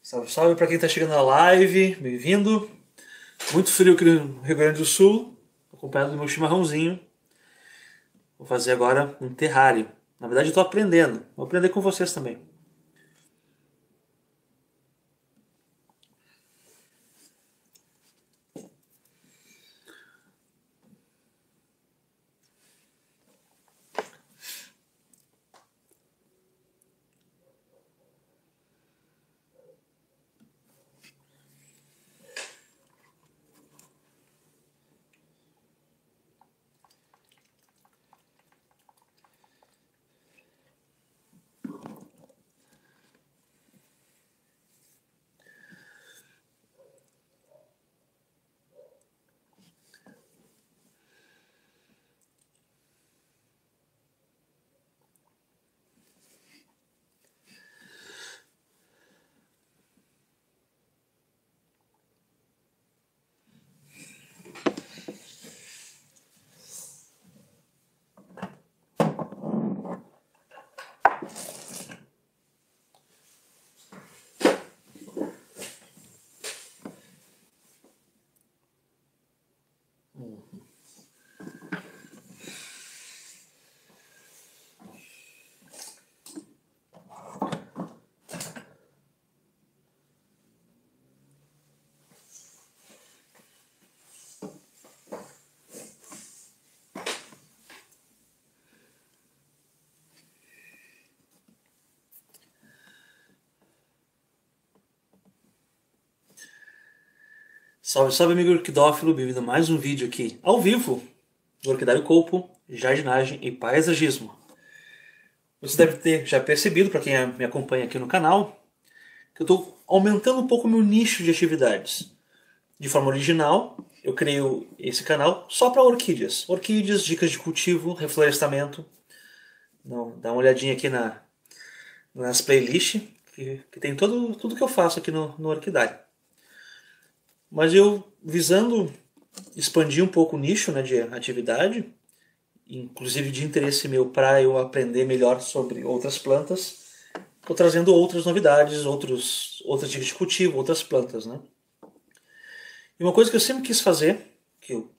Salve, salve para quem está chegando na live, bem-vindo. Muito frio aqui no Rio Grande do Sul, acompanhado do meu chimarrãozinho. Vou fazer agora um terrário. Na verdade, eu estou aprendendo. Vou aprender com vocês também. Salve, salve amigo orquidófilo, bem-vindo a mais um vídeo aqui ao vivo do Orquidário Colpo, Jardinagem e Paisagismo. Você deve ter já percebido, para quem me acompanha aqui no canal, que eu estou aumentando um pouco o meu nicho de atividades. De forma original, eu criei esse canal só para orquídeas. Orquídeas, dicas de cultivo, reflorestamento. Não, dá uma olhadinha aqui nas playlists, que tem tudo que eu faço aqui no Orquidário. Mas eu, visando expandir um pouco o nicho, né, de atividade, inclusive de interesse meu para eu aprender melhor sobre outras plantas, estou trazendo outras novidades, outras dicas de cultivo, outras plantas, né? E uma coisa que eu sempre quis fazer, que eu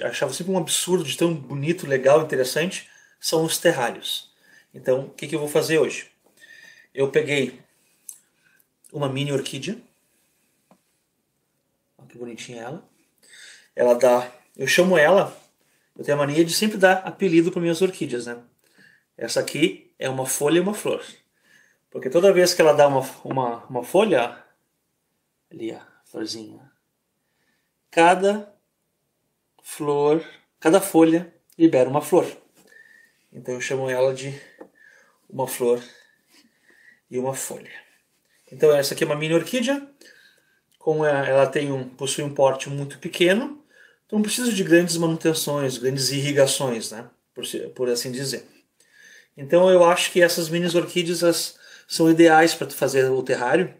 achava sempre um absurdo de tão bonito, legal, interessante, são os terrários. Então, o que eu vou fazer hoje? Eu peguei uma mini orquídea. Olha que bonitinha ela. Ela dá... Eu chamo ela... Eu tenho a mania de sempre dar apelido para minhas orquídeas, né? Essa aqui é uma folha e uma flor. Porque toda vez que ela dá uma folha... Ali, a florzinha. Cada folha libera uma flor. Então eu chamo ela de uma flor e uma folha. Então essa aqui é uma mini orquídea. Como ela possui um porte muito pequeno, então não precisa de grandes manutenções, grandes irrigações, né? Por assim dizer. Então eu acho que essas mini orquídeas são ideais para fazer o terrário.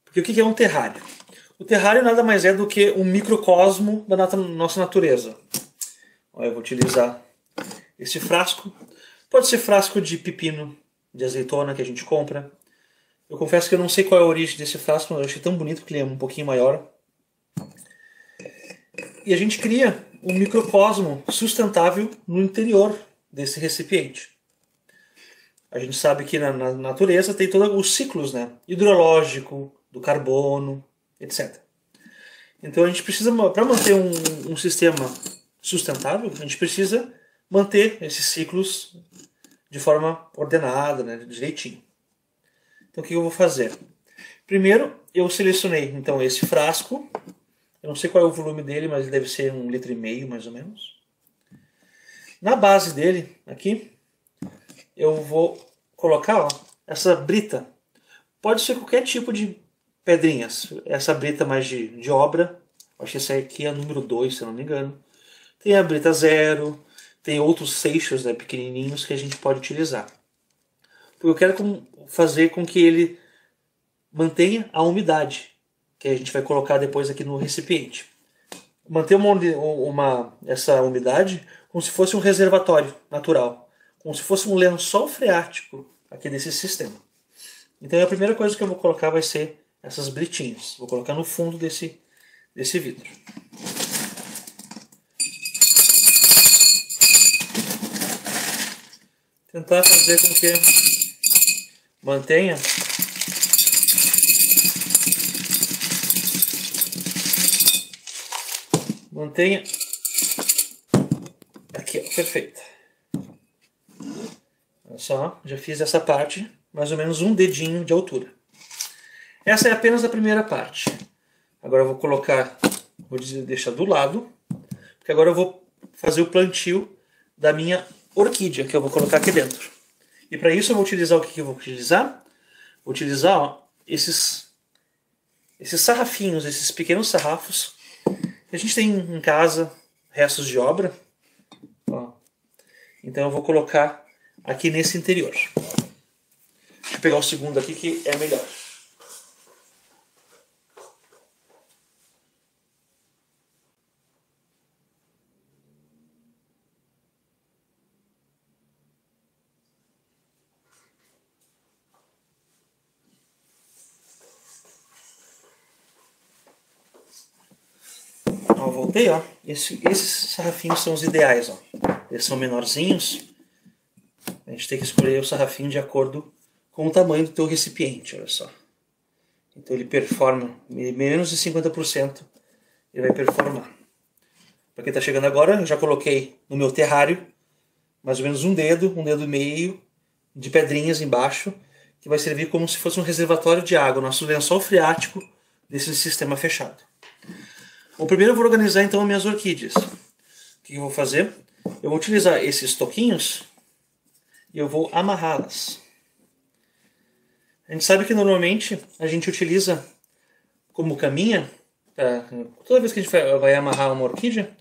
Porque o que é um terrário? O terrário nada mais é do que um microcosmo da nossa natureza. Eu vou utilizar esse frasco. Pode ser frasco de pepino, de azeitona que a gente compra. Eu confesso que eu não sei qual é a origem desse frasco, mas eu achei tão bonito que ele é um pouquinho maior. E a gente cria um microcosmo sustentável no interior desse recipiente. A gente sabe que na natureza tem todos os ciclos, né? Hidrológico, do carbono, etc. Então a gente precisa, para manter um sistema sustentável, a gente precisa manter esses ciclos de forma ordenada, né? Direitinho. Então o que eu vou fazer? Primeiro eu selecionei então esse frasco. Eu não sei qual é o volume dele, mas ele deve ser 1,5 litro mais ou menos. Na base dele, aqui, eu vou colocar essa brita. Pode ser qualquer tipo de pedrinhas. Essa brita mais de obra. Acho que essa aqui é a número 2, se eu não me engano. Tem a brita 0. Tem outros seixos, né, pequenininhos que a gente pode utilizar. Porque eu quero fazer com que ele mantenha a umidade que a gente vai colocar depois aqui no recipiente. Manter essa umidade como se fosse um reservatório natural. Como se fosse um lençol freático aqui desse sistema. Então a primeira coisa que eu vou colocar vai ser essas britinhas. Vou colocar no fundo desse vidro. Tentar fazer com que mantenha aqui, ó, perfeito. Olha só, já fiz essa parte, mais ou menos um dedinho de altura. Essa é apenas a primeira parte. Agora eu vou colocar, vou deixar do lado, porque agora eu vou fazer o plantio da minha orquídea, que eu vou colocar aqui dentro. E para isso eu vou utilizar o que eu vou utilizar? Vou utilizar, ó, esses sarrafinhos, esses pequenos sarrafos que a gente tem em casa, restos de obra. Ó. Então eu vou colocar aqui nesse interior. Deixa eu pegar o segundo aqui que é melhor. Ó, voltei, ó. Esses sarrafinhos são os ideais, ó. Eles são menorzinhos. A gente tem que escolher o sarrafinho de acordo com o tamanho do teu recipiente, olha só. Então ele performa menos de 50%, ele vai performar. Para quem está chegando agora, eu já coloquei no meu terrário mais ou menos um dedo e meio de pedrinhas embaixo, que vai servir como se fosse um reservatório de água, nosso lençol freático desse sistema fechado. Bom, primeiro eu vou organizar então as minhas orquídeas. O que eu vou fazer? Eu vou utilizar esses toquinhos e eu vou amarrá-las. A gente sabe que normalmente a gente utiliza como caminha, toda vez que a gente vai amarrar uma orquídea,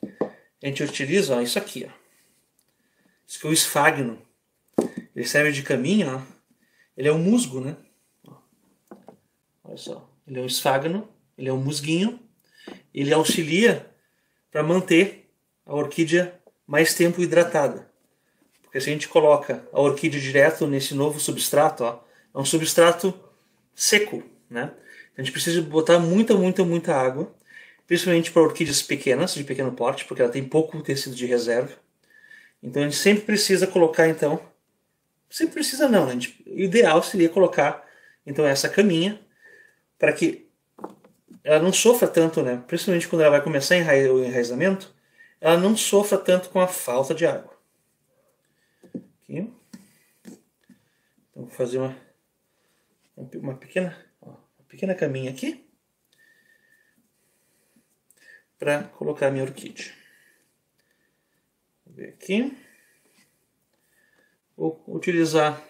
a gente utiliza, ó, isso aqui. Ó. Isso aqui é o esfagno. Ele serve de caminha, ó. Ele é um musgo, né? Ó. Olha só, ele é um esfagno, ele é um musguinho. Ele auxilia para manter a orquídea mais tempo hidratada. Porque se a gente coloca a orquídea direto nesse novo substrato, ó, é um substrato seco, né? A gente precisa botar muita água, principalmente para orquídeas pequenas, de pequeno porte, porque ela tem pouco tecido de reserva. Então a gente sempre precisa colocar, então... Sempre precisa não, né? O ideal seria colocar, então, essa caminha para que ela não sofra tanto, né? Principalmente quando ela vai começar o enraizamento, ela não sofra tanto com a falta de água. Aqui. Então vou fazer uma pequena caminha aqui para colocar a minha orquídea. Vou ver aqui. Vou utilizar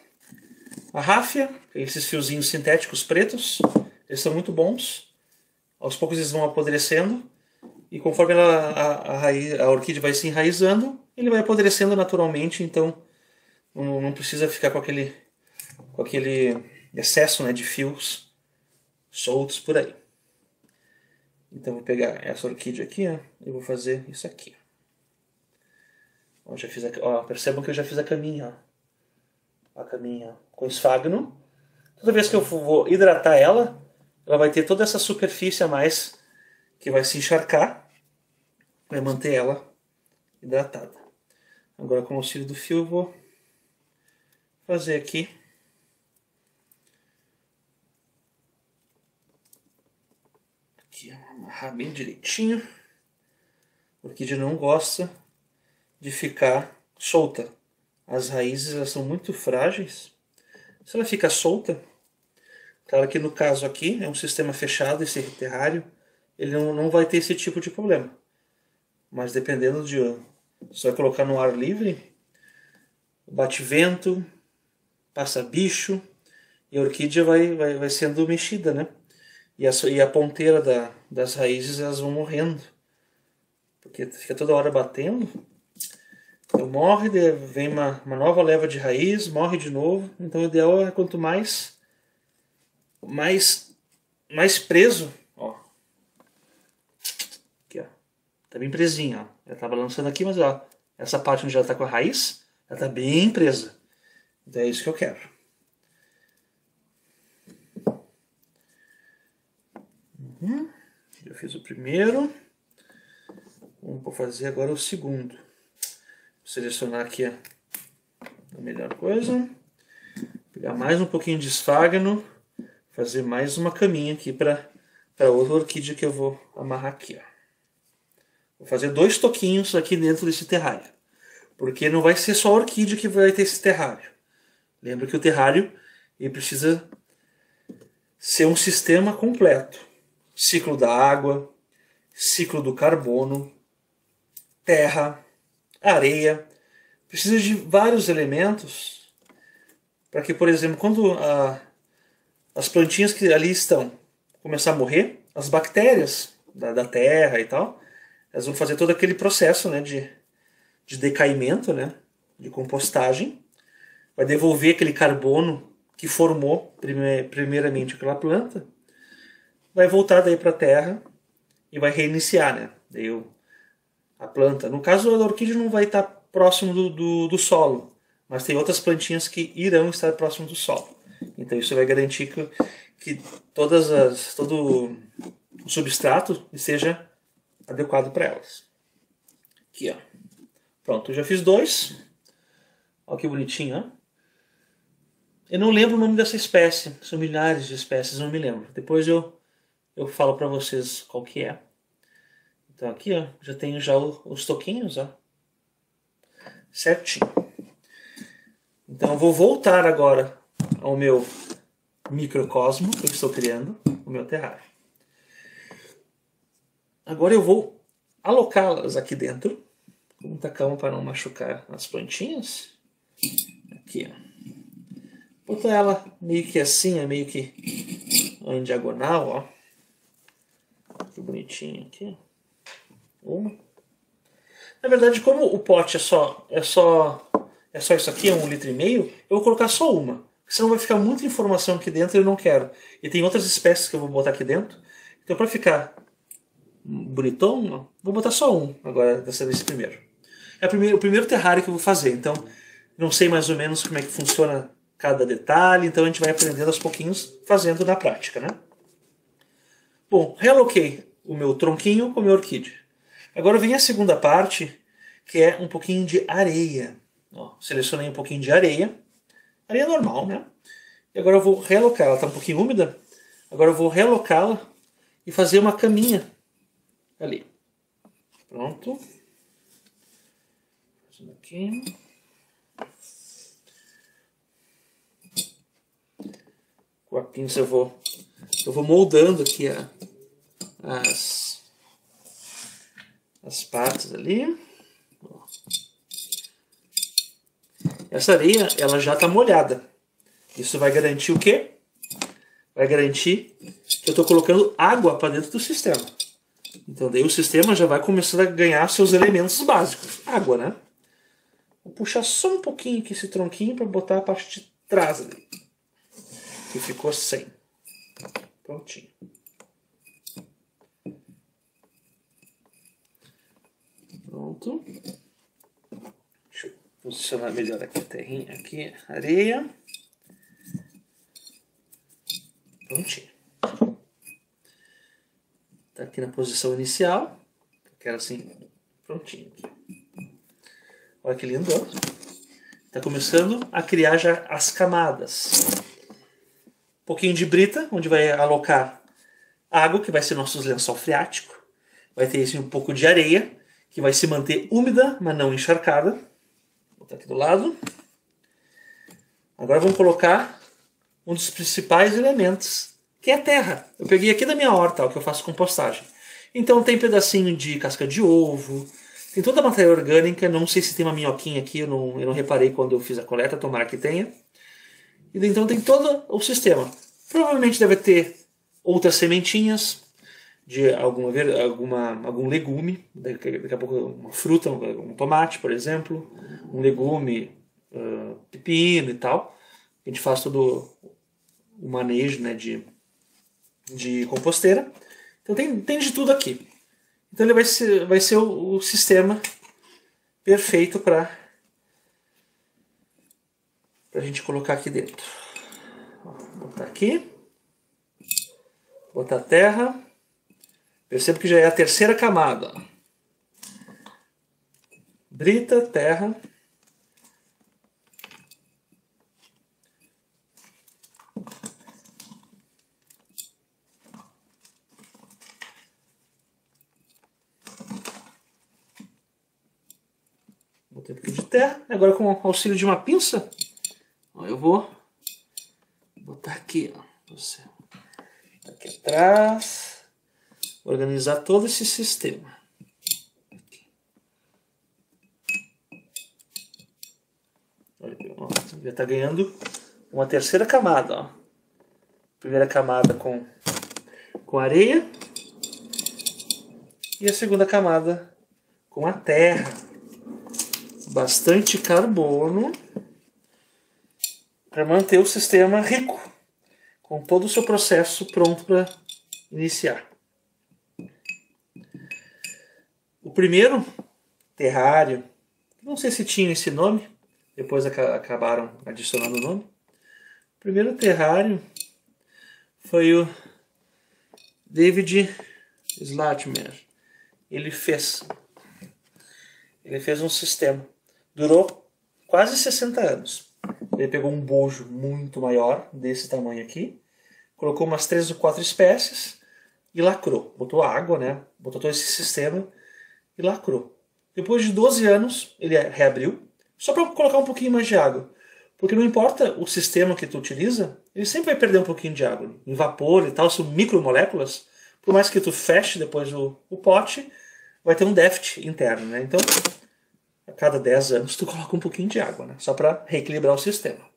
a ráfia, esses fiozinhos sintéticos pretos, eles são muito bons. Aos poucos eles vão apodrecendo e conforme a orquídea vai se enraizando, ele vai apodrecendo naturalmente, então não precisa ficar com aquele excesso, né, de fios soltos por aí. Então vou pegar essa orquídea aqui, ó, e vou fazer isso aqui. Ó, percebam que eu já fiz a caminha, ó. A caminha com esfagno. Toda vez que eu vou hidratar ela vai ter toda essa superfície a mais que vai se encharcar, vai manter ela hidratada. Agora com o auxílio do fio eu vou fazer aqui amarrar bem direitinho. A orquídea não gosta de ficar solta. As raízes elas são muito frágeis. Se ela fica solta, claro que no caso aqui é um sistema fechado, esse terrário, ele não vai ter esse tipo de problema. Mas dependendo de... Você vai colocar no ar livre, bate vento, passa bicho, e a orquídea vai sendo mexida, né? E a ponteira das raízes elas vão morrendo. Porque fica toda hora batendo. Então morre, vem uma nova leva de raiz, morre de novo. Então o ideal é quanto mais preso, ó. Aqui, ó. Tá bem presinha, ó. Ela tá balançando aqui, mas ó, essa parte onde ela tá com a raiz, ela tá bem presa. Então é isso que eu quero. Já fiz o primeiro. Vou fazer agora o segundo. Vou selecionar aqui a melhor coisa. Pegar mais um pouquinho de esfágano. Fazer mais uma caminha aqui para outra orquídea que eu vou amarrar aqui. Ó. Vou fazer 2 toquinhos aqui dentro desse terrário. Porque não vai ser só a orquídea que vai ter esse terrário. Lembra que o terrário ele precisa ser um sistema completo. Ciclo da água, ciclo do carbono, terra, areia. Precisa de vários elementos para que, por exemplo, quando as plantinhas que ali estão começar a morrer, as bactérias da terra e tal, elas vão fazer todo aquele processo, né, de decaimento, né, de compostagem, vai devolver aquele carbono que formou primeiramente aquela planta, vai voltar daí para a terra e vai reiniciar, né, daí a planta. No caso, a orquídea não vai estar próximo do solo, mas tem outras plantinhas que irão estar próximo do solo. Então isso vai garantir que todo o substrato esteja adequado para elas. Aqui, ó. Pronto, eu já fiz 2. Olha que bonitinho, ó. Eu não lembro o nome dessa espécie. São milhares de espécies, não me lembro. Depois eu falo para vocês qual que é. Então aqui, ó, já tenho já os toquinhos, ó. Certinho. Então eu vou voltar agora ao meu microcosmo que eu estou criando, o meu terrário. Agora eu vou alocá-las aqui dentro, com muita calma para não machucar as plantinhas. Aqui, ó. Botar ela meio que assim, meio que em diagonal, ó. Que bonitinho aqui. Uma. Na verdade, como o pote é só isso aqui, é 1,5 litro, eu vou colocar só uma. Senão vai ficar muita informação aqui dentro e eu não quero. E tem outras espécies que eu vou botar aqui dentro. Então para ficar bonitão, vou botar só um agora, dessa vez primeiro. É o primeiro terrário que eu vou fazer, então não sei mais ou menos como é que funciona cada detalhe, então a gente vai aprendendo aos pouquinhos, fazendo na prática, né? Bom, realoquei o meu tronquinho com a minha orquídea. Agora vem a segunda parte, que é um pouquinho de areia. Ó, selecionei um pouquinho de areia. Areia normal, né? E agora eu vou realocar. Ela está um pouquinho úmida. Agora eu vou realocá-la e fazer uma caminha ali. Pronto. Fazendo aqui. Com a pinça eu vou moldando aqui as partes ali. Essa areia, ela já está molhada. Isso vai garantir o quê? Vai garantir que eu estou colocando água para dentro do sistema. Então daí o sistema já vai começando a ganhar seus elementos básicos. Água, né? Vou puxar só um pouquinho aqui esse tronquinho para botar a parte de trás ali. Que ficou sem. Prontinho. Pronto. Deixa eu posicionar melhor aqui a terrinha, aqui a areia. Prontinho. Tá aqui na posição inicial. Quero assim, prontinho aqui. Olha que lindo, ó. Tá começando a criar já as camadas. Um pouquinho de brita, onde vai alocar água, que vai ser nosso lençol freático. Vai ter assim, um pouco de areia, que vai se manter úmida, mas não encharcada. Vou botar aqui do lado. Agora vamos colocar um dos principais elementos, que é a terra. Eu peguei aqui da minha horta, ó, que eu faço compostagem. Então tem pedacinho de casca de ovo, tem toda a matéria orgânica, não sei se tem uma minhoquinha aqui, eu não reparei quando eu fiz a coleta, tomara que tenha. E então tem todo o sistema. Provavelmente deve ter outras sementinhas de algum legume, daqui a pouco uma fruta, um tomate, por exemplo, um legume, pepino e tal. A gente faz todo o manejo, né, de composteira. Então tem de tudo aqui. Então ele vai ser o sistema perfeito para a gente colocar aqui dentro. Ó, vou botar aqui. Botar terra. Perceba que já é a terceira camada. Ó. Brita, terra. Botei um pouquinho de terra. Agora com o auxílio de uma pinça, ó, eu vou botar aqui, ó, aqui atrás, organizar todo esse sistema. Olha, ó, já está ganhando uma terceira camada. Ó. Primeira camada com areia e a segunda camada com a terra. Bastante carbono para manter o sistema rico, com todo o seu processo pronto para iniciar. O primeiro terrário, não sei se tinha esse nome, depois acabaram adicionando o nome. O primeiro terrário foi o David Slattemer. Ele fez um sistema. Durou quase 60 anos. Ele pegou um bojo muito maior, desse tamanho aqui, colocou umas 3 ou 4 espécies e lacrou. Botou água, né? Botou todo esse sistema e lacrou. Depois de 12 anos, ele reabriu, só para colocar um pouquinho mais de água. Porque não importa o sistema que tu utiliza, ele sempre vai perder um pouquinho de água. Em vapor e tal, são micromoléculas. Por mais que tu feche depois o pote, vai ter um déficit interno, né? Então, a cada 10 anos tu coloca um pouquinho de água, né? Só para reequilibrar o sistema.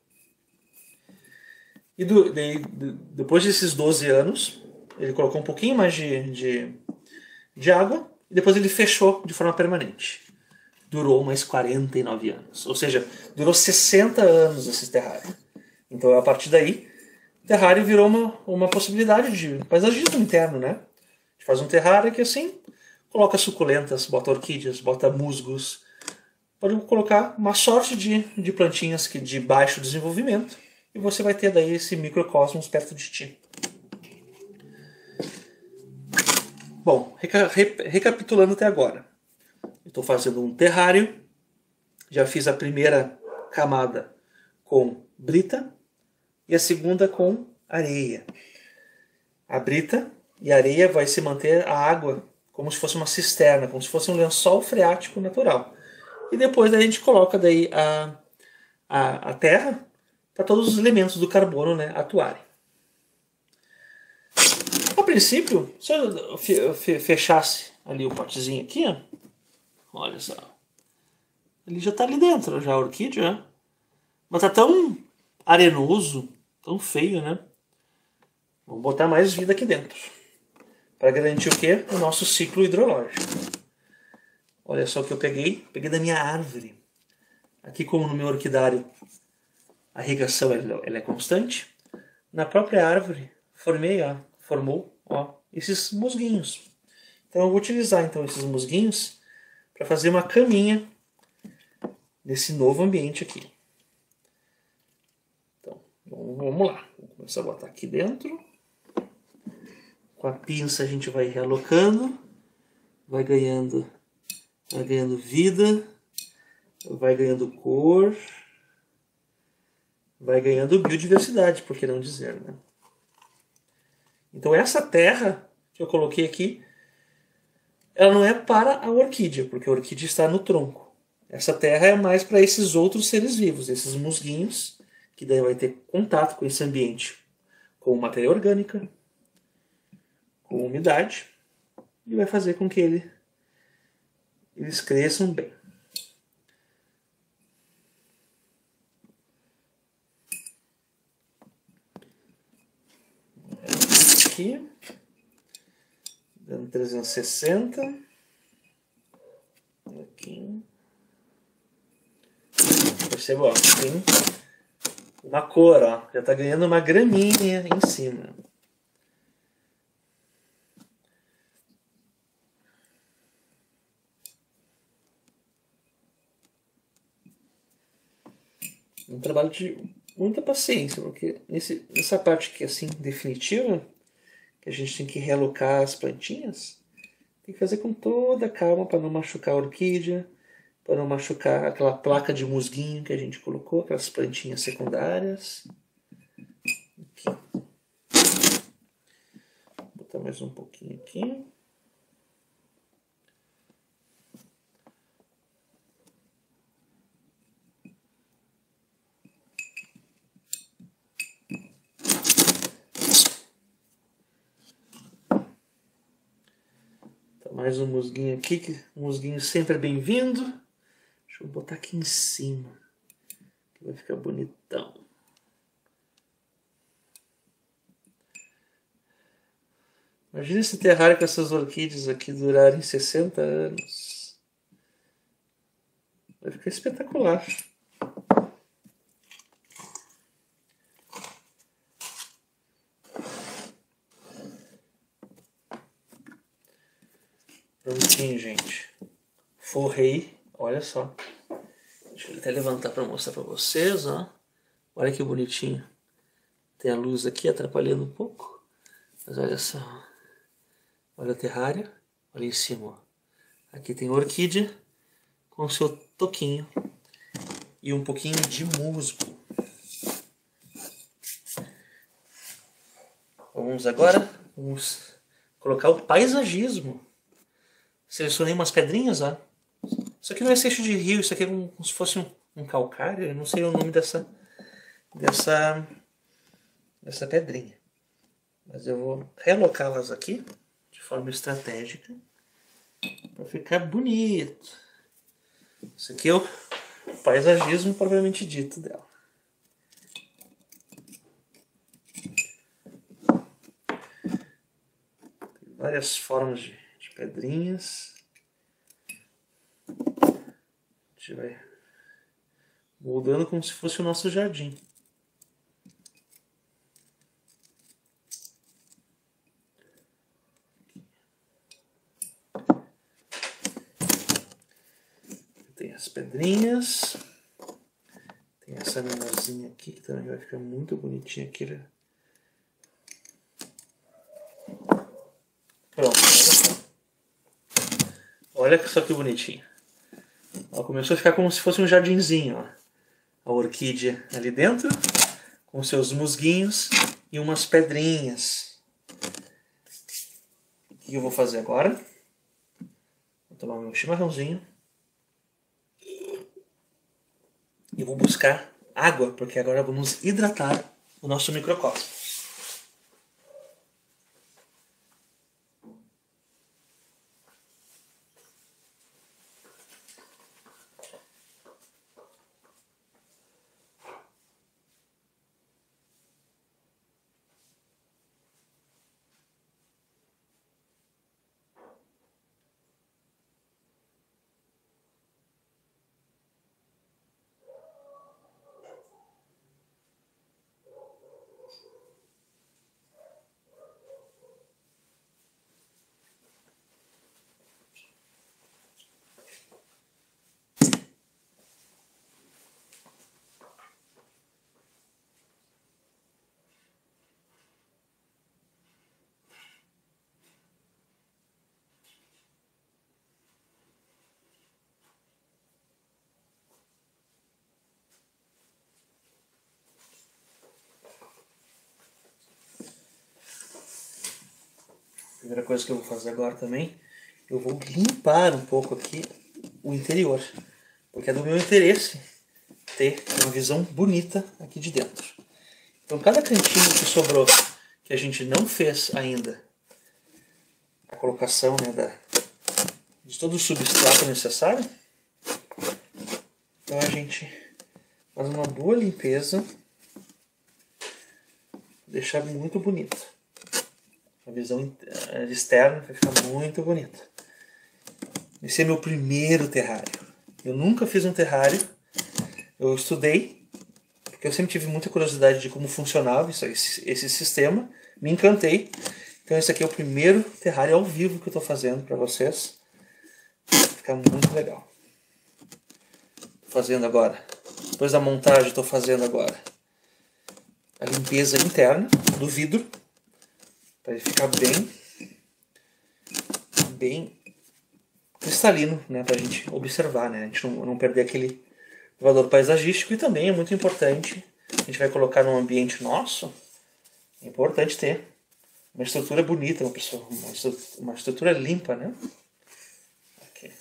E depois desses 12 anos, ele colocou um pouquinho mais de água e depois ele fechou de forma permanente. Durou mais 49 anos. Ou seja, durou 60 anos esse terrário. Então, a partir daí, o terrário virou uma possibilidade de paisagismo interno, né? A gente faz um terrário que assim, coloca suculentas, bota orquídeas, bota musgos. Pode colocar uma sorte de plantinhas de baixo desenvolvimento e você vai ter daí esse microcosmos perto de ti. Bom, recapitulando até agora. Estou fazendo um terrário, já fiz a primeira camada com brita e a segunda com areia. A brita e a areia vai se manter a água como se fosse uma cisterna, como se fosse um lençol freático natural. E depois a gente coloca daí a terra para todos os elementos do carbono, né, atuarem. A princípio, se eu fechasse ali o potezinho aqui, ó, olha só, ele já está ali dentro, já a orquídea, né? Mas tá tão arenoso, tão feio, né? Vamos botar mais vida aqui dentro. Para garantir o quê? O nosso ciclo hidrológico. Olha só o que eu peguei. Peguei da minha árvore. Aqui, como no meu orquidário, a irrigação ela é constante. Na própria árvore, formou esses musguinhos. Então eu vou utilizar então, esses musguinhos para fazer uma caminha nesse novo ambiente aqui. Então, vamos lá. Vou começar a botar aqui dentro. Com a pinça a gente vai realocando, vai ganhando vida, vai ganhando cor, vai ganhando biodiversidade, por que não dizer, né? Então essa terra que eu coloquei aqui, ela não é para a orquídea, porque a orquídea está no tronco. Essa terra é mais para esses outros seres vivos, esses musguinhos, que daí vai ter contato com esse ambiente, com matéria orgânica, com umidade, e vai fazer com que eles cresçam bem. Aqui, dando 360. Aqui. Perceba, ó, tem uma cor, ó, já está ganhando uma graminha em cima. Um trabalho de muita paciência, porque nessa parte aqui assim definitiva, que a gente tem que realocar as plantinhas, Tem que fazer com toda calma para não machucar a orquídea, para não machucar aquela placa de musguinho que a gente colocou, aquelas plantinhas secundárias. Aqui. Vou botar mais um pouquinho aqui. Mais um musguinho aqui, que o musguinho sempre é bem-vindo. Deixa eu botar aqui em cima, que vai ficar bonitão. Imagina esse terrário com essas orquídeas aqui durarem 60 anos. Vai ficar espetacular. Prontinho, gente. Forrei. Olha só. Deixa eu até levantar para mostrar para vocês, ó. Olha que bonitinho. Tem a luz aqui atrapalhando um pouco. Mas olha só. Olha o terrário. Olha em cima, ó. Aqui tem orquídea com o seu toquinho e um pouquinho de musgo. Vamos agora colocar o paisagismo. Selecionei umas pedrinhas, ó. Isso aqui não é seixo de rio, isso aqui é como se fosse um calcário. Eu não sei o nome dessa pedrinha. Mas eu vou relocá-las aqui de forma estratégica para ficar bonito. Isso aqui é o paisagismo propriamente dito dela. Tem várias formas de pedrinhas. A gente vai moldando como se fosse o nosso jardim. Tem as pedrinhas. Tem essa menorzinha aqui que também vai ficar muito bonitinha aqui. Né? Pronto. Olha só que bonitinho. Ó, começou a ficar como se fosse um jardinzinho. Ó. A orquídea ali dentro, com seus musguinhos e umas pedrinhas. O que eu vou fazer agora? Vou tomar meu chimarrãozinho. E vou buscar água, porque agora vamos hidratar o nosso microcosmos. Primeira coisa que eu vou fazer agora também, eu vou limpar um pouco aqui o interior, porque é do meu interesse ter uma visão bonita aqui de dentro. Então cada cantinho que sobrou, que a gente não fez ainda a colocação, né, de todo o substrato necessário, então a gente faz uma boa limpeza, deixar muito bonito. A visão externa vai ficar muito bonita. Esse é meu primeiro terrário. Eu nunca fiz um terrário. Eu estudei, porque eu sempre tive muita curiosidade de como funcionava esse sistema. Me encantei. Então esse aqui é o primeiro terrário ao vivo que eu estou fazendo para vocês. Vai ficar muito legal. Estou fazendo agora. Depois da montagem, estou fazendo agora a limpeza interna do vidro. Para ele ficar bem cristalino, né, para a gente observar, né, a gente não perder aquele valor paisagístico. E também é muito importante, a gente vai colocar num ambiente nosso, é importante ter uma estrutura bonita, uma estrutura limpa, né? Aqui.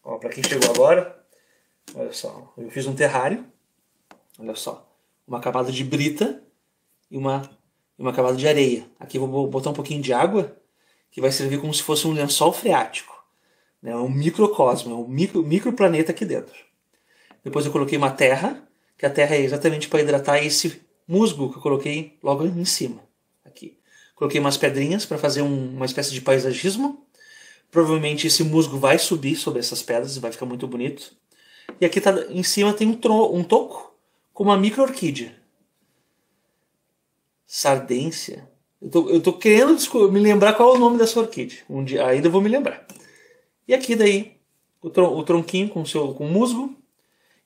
Ó, para quem chegou agora, olha só, eu fiz um terrário, olha só, uma camada de brita e uma camada de areia. Aqui eu vou botar um pouquinho de água, que vai servir como se fosse um lençol freático, né? Um microcosmo, um microplaneta aqui dentro. Depois eu coloquei uma terra, que a terra é exatamente para hidratar esse musgo que eu coloquei logo em cima. Aqui. Coloquei umas pedrinhas para fazer uma espécie de paisagismo. Provavelmente esse musgo vai subir sobre essas pedras e vai ficar muito bonito. E aqui tá, em cima tem um toco com uma micro-orquídea. Sardência. Eu tô querendo me lembrar qual é o nome dessa orquídea. Um dia, ainda eu vou me lembrar. E aqui daí o tronquinho com o musgo.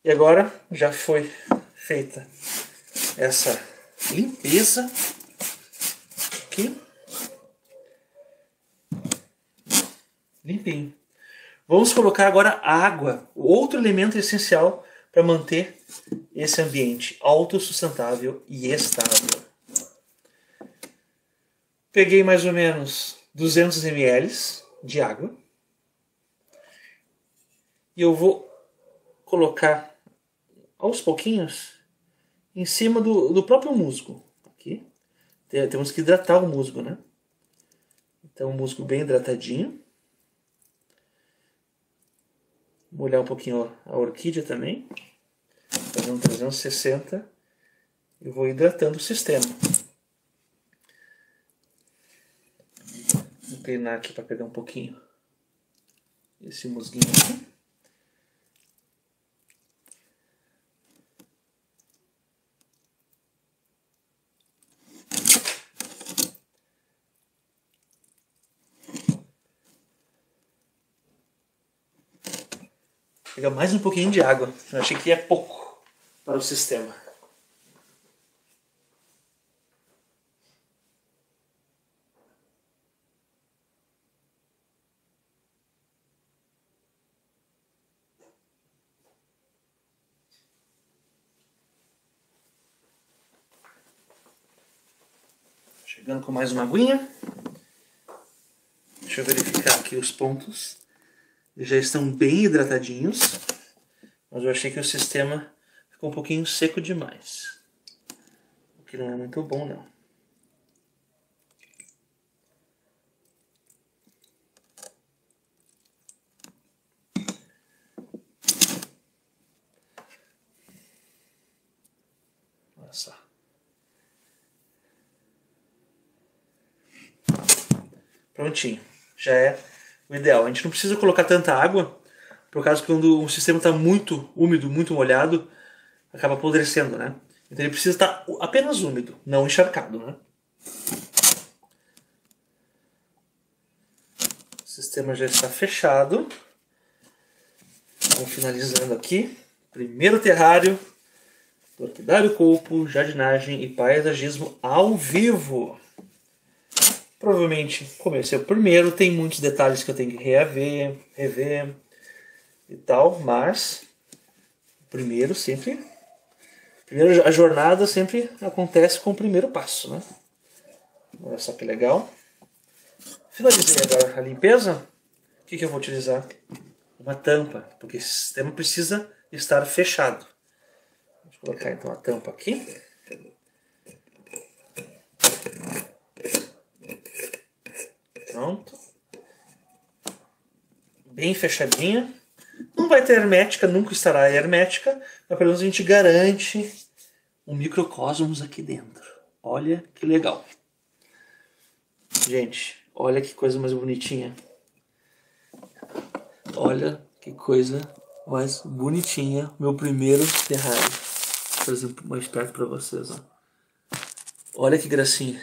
E agora já foi feita essa limpeza aqui. Limpinho. Vamos colocar agora a água, outro elemento essencial para manter esse ambiente autossustentável e estável. Peguei mais ou menos 200 ml de água e eu vou colocar aos pouquinhos em cima do próprio musgo. Aqui temos que hidratar o musgo, né? Então o musgo bem hidratadinho. Molhar um pouquinho a orquídea também. Fazer um 360. E vou hidratando o sistema. Vou inclinar aqui para pegar um pouquinho esse musguinho aqui. Pegar mais um pouquinho de água. Eu achei que ia pouco para o sistema. Chegando com mais uma aguinha. Deixa eu verificar aqui os pontos. Eles já estão bem hidratadinhos, mas eu achei que o sistema ficou um pouquinho seco demais. O que não é muito bom, não. Olha só. Prontinho. Já é o ideal. A gente não precisa colocar tanta água, por causa que quando o sistema está muito úmido, muito molhado, acaba apodrecendo, né? Então ele precisa estar apenas úmido, não encharcado, né? O sistema já está fechado. Vamos finalizando aqui. Primeiro terrário do Orquidário Copo, jardinagem e paisagismo ao vivo. Provavelmente comecei o primeiro, tem muitos detalhes que eu tenho que rever e tal, mas primeiro a jornada sempre acontece com o primeiro passo, né? Olha só que legal. Finalizei agora a limpeza. O que eu vou utilizar? Uma tampa, porque esse sistema precisa estar fechado. Vou colocar então a tampa aqui. Pronto. Bem fechadinha. Não vai ter hermética, nunca estará hermética, mas pelo menos a gente garante um microcosmos aqui dentro. Olha que legal. Gente, olha que coisa mais bonitinha. Olha que coisa mais bonitinha. Meu primeiro terrário. Vou trazer mais perto para vocês. Ó. Olha que gracinha.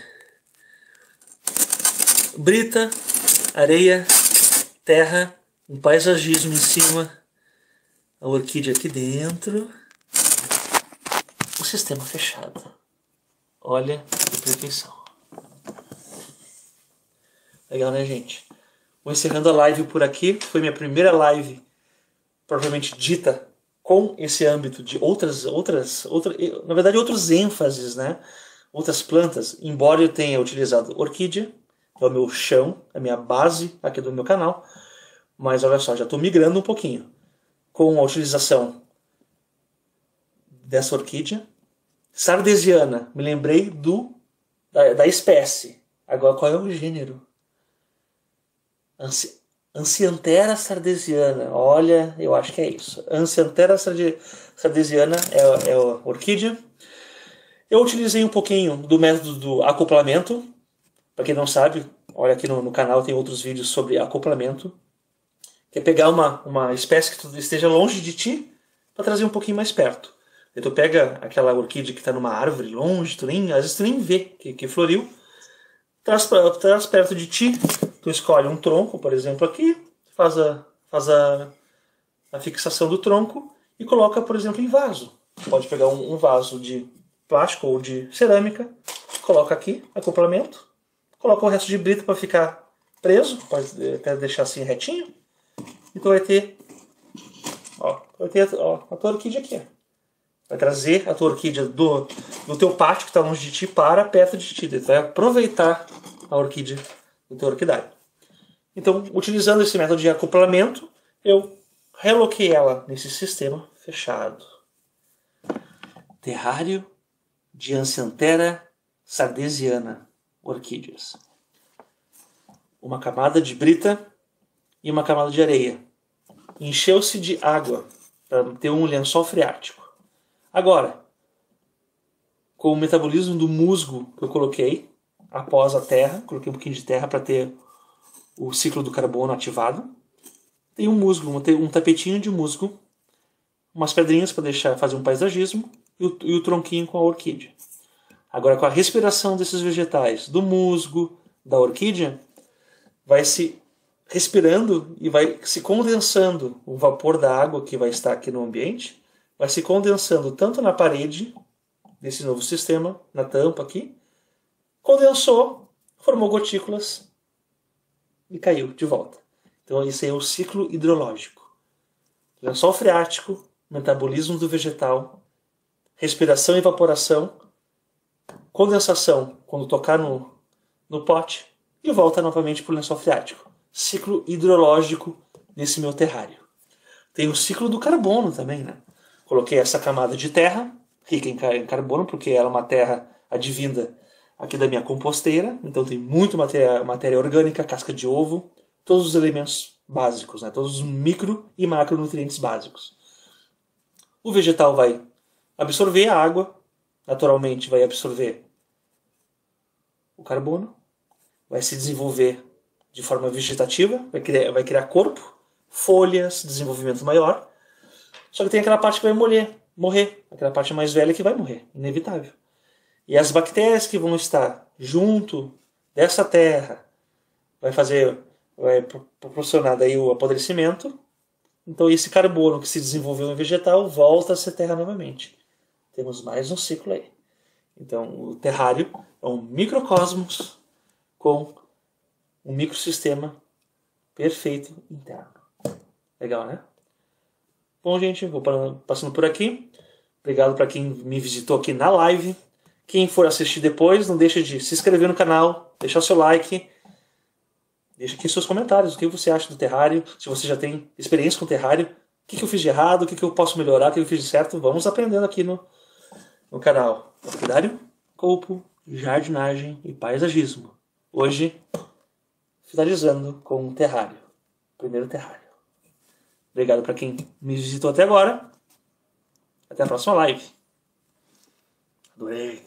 Brita, areia, terra, um paisagismo em cima, a orquídea aqui dentro, o sistema fechado. Olha que perfeição. Legal, né, gente? Vou encerrando a live por aqui. Foi minha primeira live, propriamente dita, com esse âmbito de na verdade, outros ênfases, né? Outras plantas, embora eu tenha utilizado orquídea, que é o meu chão, a minha base aqui do meu canal. Mas olha só, já estou migrando um pouquinho. Com a utilização dessa orquídea. Sardesiana, me lembrei da espécie. Agora, qual é o gênero? Ancianthera sardesiana. Olha, eu acho que é isso. Ancianthera sardesiana é a orquídea. Eu utilizei um pouquinho do método do acoplamento. Para quem não sabe, olha aqui no canal tem outros vídeos sobre acoplamento. Que é pegar uma espécie que esteja longe de ti para trazer um pouquinho mais perto. Aí tu pega aquela orquídea que está numa árvore longe, às vezes tu nem vê que floriu, traz perto de ti, tu escolhe um tronco, por exemplo, aqui, faz a fixação do tronco e coloca, por exemplo, em vaso. Pode pegar um vaso de plástico ou de cerâmica, coloca aqui, acoplamento, coloca o resto de brita para ficar preso, pode deixar assim retinho, e tu vai ter, a tua orquídea aqui. Vai trazer a tua orquídea do teu pátio, que está longe de ti, para perto de ti. Tu vai aproveitar a orquídea do teu orquidário. Então, utilizando esse método de acoplamento, eu reloquei ela nesse sistema fechado. Terrário de Ancianthera sardesiana, orquídeas. Uma camada de brita e uma camada de areia. Encheu-se de água para ter um lençol freático. Agora, com o metabolismo do musgo que eu coloquei após a terra, coloquei um pouquinho de terra para ter o ciclo do carbono ativado. Tem um musgo, um tapetinho de musgo, umas pedrinhas para fazer um paisagismo e o tronquinho com a orquídea. Agora, com a respiração desses vegetais, do musgo, da orquídea, vai se respirando e vai se condensando o vapor da água que vai estar aqui no ambiente, vai se condensando tanto na parede desse novo sistema, na tampa aqui, condensou, formou gotículas e caiu de volta. Então esse é o ciclo hidrológico. Lençol freático, metabolismo do vegetal, respiração e evaporação, condensação quando tocar no pote e volta novamente para o lençol freático. Ciclo hidrológico nesse meu terrário. Tem o ciclo do carbono também, né? Coloquei essa camada de terra, rica em carbono, porque ela é uma terra advinda aqui da minha composteira, então tem muito matéria orgânica, casca de ovo, todos os elementos básicos, né? Todos os micro e macronutrientes básicos. O vegetal vai absorver a água, naturalmente vai absorver o carbono, vai se desenvolver de forma vegetativa, vai criar corpo, folhas, desenvolvimento maior. Só que tem aquela parte que vai morrer, aquela parte mais velha que vai morrer, inevitável. E as bactérias que vão estar junto dessa terra vai proporcionar daí o apodrecimento. Então esse carbono que se desenvolveu no vegetal volta a ser terra novamente. Temos mais um ciclo aí. Então o terrário é um microcosmos com um microsistema perfeito interno. Legal, né? Bom, gente, vou passando por aqui. Obrigado para quem me visitou aqui na live. Quem for assistir depois, não deixe de se inscrever no canal, deixar o seu like. Deixa aqui seus comentários, o que você acha do terrário, se você já tem experiência com terrário, o que eu fiz de errado, o que eu posso melhorar, o que eu fiz de certo. Vamos aprendendo aqui no canal. Orquidário, copo, jardinagem e paisagismo. Hoje, finalizando com o terrário. Primeiro terrário. Obrigado para quem me visitou até agora. Até a próxima live. Adorei.